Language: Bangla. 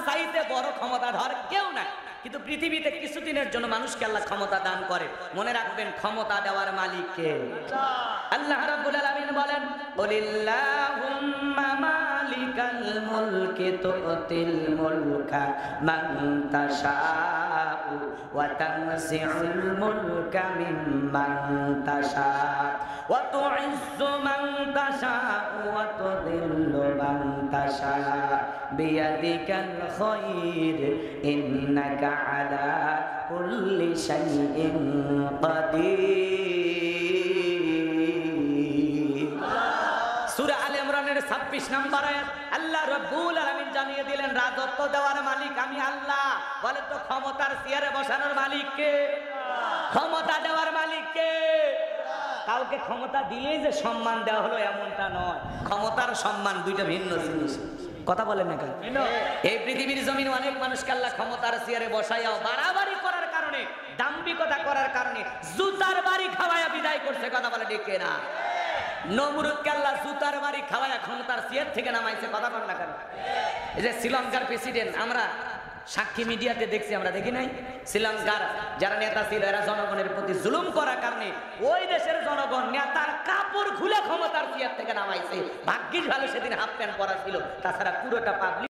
চাইতে বড় ক্ষমতাধর কেউ নাই। কিন্তু পৃথিবীতে কিছুদিনের জন্য মানুষকে আল্লাহ ক্ষমতা দান করে। মনে রাখবেন, ক্ষমতা দেওয়ার মালিক কে? আল্লাহ রাব্বুল আলামিন বলেন, কুলিল্লাহুম্মা মালিকাল মুলকি তুতিল মুলকা মান তাশাউ ওয়া তানজিউল মুলকা মিম্মান তাশাউ ওয়া তুইজ্জু মান তাশাউ ওয়া তুযিল্লু মান তাশাউ বিয়াদিকাল খায়র ইন্নাকা আলা কুল্লি শাইইন কাদির। সূরা আলে ইমরানের 26 নম্বর আয়াত আল্লাহ রাব্বুল আলামিন জানিয়ে দিলেন, রাজত্ব দেওয়ার মালিক আমি আল্লাহ। বলে তো ক্ষমতার চেয়ারে বসানোর মালিক কে? ক্ষমতা দেওয়ার মালিক কে? কাউকে ক্ষমতা দিলেই যে সম্মান দেওয়া হলো এমনটা নয়। ক্ষমতার সম্মান দুইটা ভিন্ন জিনিস। কথা বলেন না কেন? এই পৃথিবীর জমিনে অনেক মানুষকে আল্লাহ ক্ষমতার চেয়ারে বসাইয়াও বাড়াবাড়ি করার কারণে, দাম্ভিকতা করার কারণে জুতার বাড়ি খাওয়ায়া বিদায় করছে। কথা বলে ঠিক না? নমরুদকে আল্লাহ জুতার বাড়ি খাওয়ায়া ক্ষমতার চেয়ার থেকে নামাইছে। কথা বলেন না কেন? এই যে শ্রীলঙ্কার প্রেসিডেন্ট, আমরা সাক্ষী মিডিয়াতে দেখছি, আমরা দেখি নাই? শ্রীলঙ্কার যারা নেতা ছিল এরা জনগণের প্রতি জুলুম করার কারণে ওই দেশের জনগণ নেতার কাপড় খুলে ক্ষমতার চেয়ার থেকে নামাইছে। ভাগ্যিস ভালো সেদিন হাফ প্যান্ট পরা ছিল, তাছাড়া পুরোটা পাবলিক